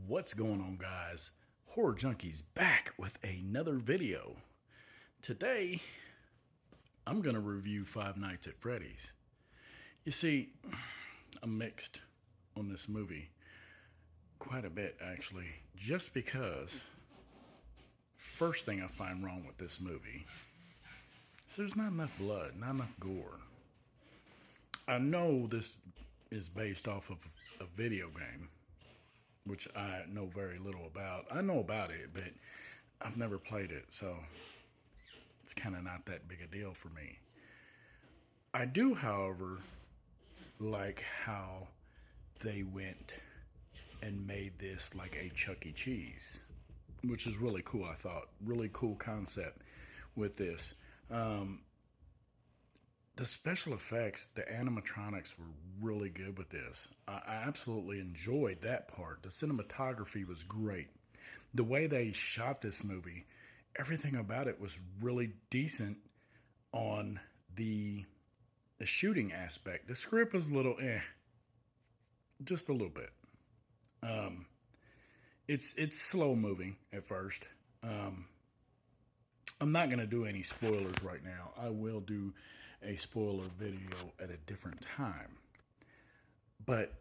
What's going on, guys? Horror Junkies back with another video. Today, I'm going to review Five Nights at Freddy's. You see, I'm mixed on this movie quite a bit, actually, just because first thing I find wrong with this movie is there's not enough blood, not enough gore. I know this is based off of a video game, which I know very little about. I know about it, but I've never played it, so it's kind of not that big a deal for me. I do, however, like how they went and made this like a Chuck E. Cheese, which is really cool, I thought. Really cool concept with this. Um, the special effects, the animatronics were really good with this. I absolutely enjoyed that part. The cinematography was great. The way they shot this movie, everything about it was really decent on the shooting aspect. The script was a little just a little bit. Um, it's slow moving at first. Um, I'm not gonna do any spoilers right now. I will do a spoiler video at a different time. But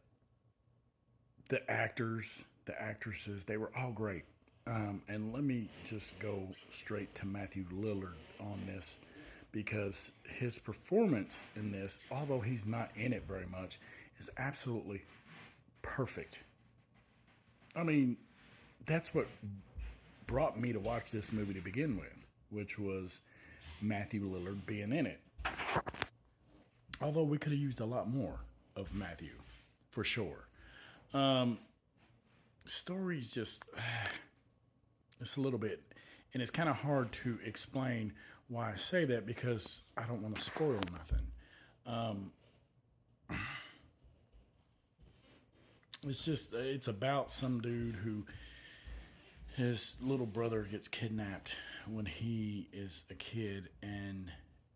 the actors, the actresses, they were all great. And let me just go straight to Matthew Lillard on this because his performance in this, although he's not in it very much, is absolutely perfect. I mean, that's what brought me to watch this movie to begin with, which was Matthew Lillard being in it. Although we could have used a lot more of Matthew, for sure. Um, Story's just it's a little bit, and it's kind of hard to explain why I say that because I don't want to spoil nothing. Um, it's about some dude who his little brother gets kidnapped when he is a kid, and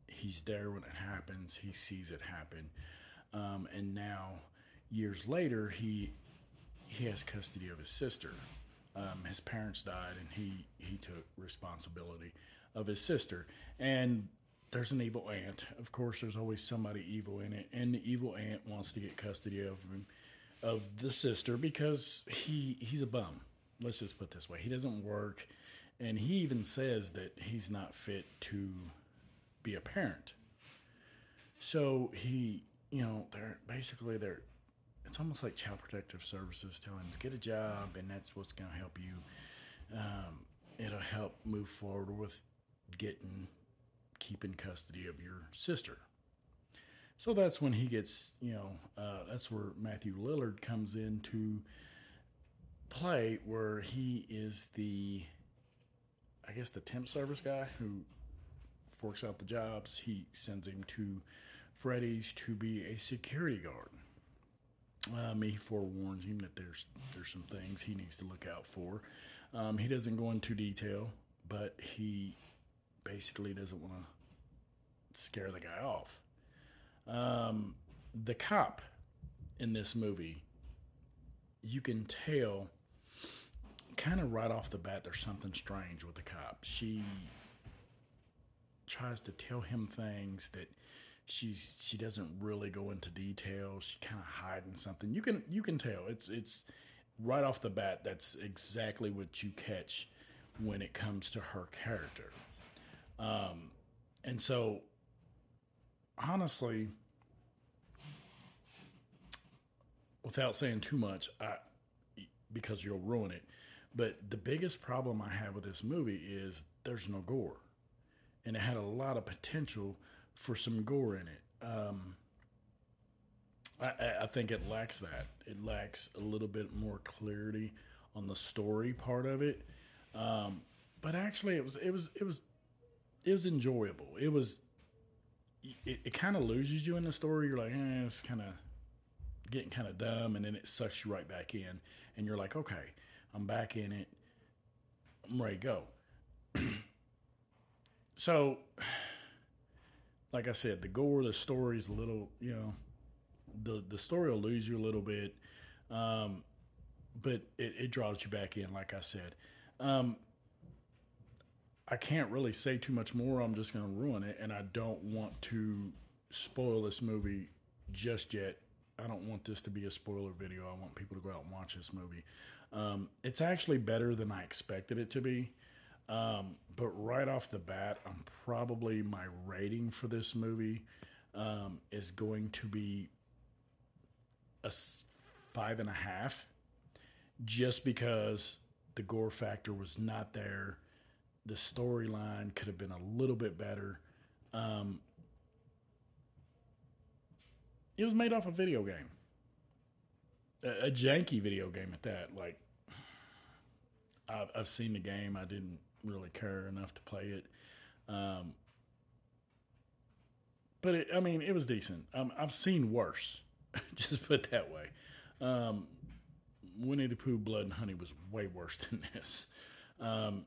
he's there when it happens. He sees it happen, and now years later, he has custody of his sister. His parents died, and he took responsibility of his sister. And there's an evil aunt. Of course, there's always somebody evil in it, and the evil aunt wants to get custody of him, of the sister, because he's a bum. Let's just put it this way: he doesn't work, and he even says that he's not fit to be a parent. So they're it's almost like child protective services telling him to get a job, and that's what's going to help you. It'll help move forward with keeping custody of your sister. So that's when he gets, that's where Matthew Lillard comes into play, where he is I guess, the temp service guy who forks out the jobs. He sends him to Freddy's to be a security guard. He forewarns him that there's some things he needs to look out for. He doesn't go into detail, but he basically doesn't want to scare the guy off. The cop in this movie, you can tell kind of right off the bat there's something strange with the cop. She tries to tell him things that she doesn't really go into detail. She kind of hiding something. You can tell. It's right off the bat. That's exactly what you catch when it comes to her character. And so, honestly, without saying too much, because you'll ruin it. But the biggest problem I have with this movie is there's no gore, and it had a lot of potential for some gore in it. I think it lacks that. It lacks a little bit more clarity on the story part of it. But actually, it was enjoyable. It kind of loses you in the story. You're like, it's kind of getting kind of dumb, and then it sucks you right back in, and you're like, okay, I'm back in it. I'm ready to go. So, like I said, the gore, the story's a little, the story will lose you a little bit. Um, but it draws you back in, like I said. Um, I can't really say too much more. I'm just going to ruin it, and I don't want to spoil this movie just yet. I don't want this to be a spoiler video. I want people to go out and watch this movie. It's actually better than I expected it to be. But right off the bat, my rating for this movie is going to be a 5.5, just because the gore factor was not there. The storyline could have been a little bit better. Um, it was made off a video game, a janky video game at that. Like, I've seen the game. I didn't really care enough to play it. Um, but I mean, it was decent. I've seen worse. Just put it that way. Um, Winnie the Pooh, Blood and Honey was way worse than this. Um,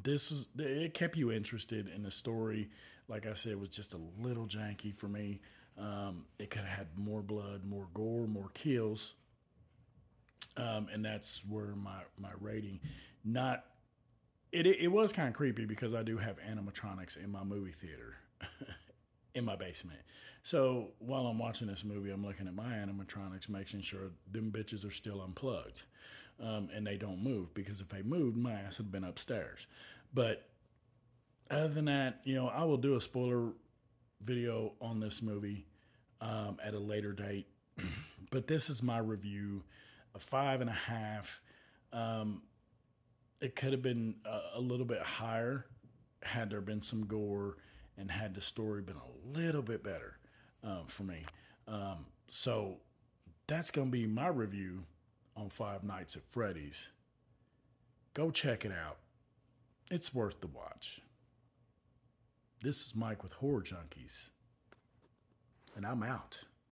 it kept you interested in the story. Like I said, it was just a little janky for me. It could have had more blood, more gore, more kills, and that's where my rating. Not it was kind of creepy because I do have animatronics in my movie theater in my basement. So while I'm watching this movie, I'm looking at my animatronics, making sure them bitches are still unplugged, and they don't move, because if they moved, my ass had been upstairs. But other than that, I will do a spoiler video on this movie at a later date. But this is my review, a 5.5. It could have been a little bit higher had there been some gore and had the story been a little bit better for me. So that's going to be my review on Five Nights at Freddy's. Go check it out. It's worth the watch. This is Mike with Horror Junkies, and I'm out.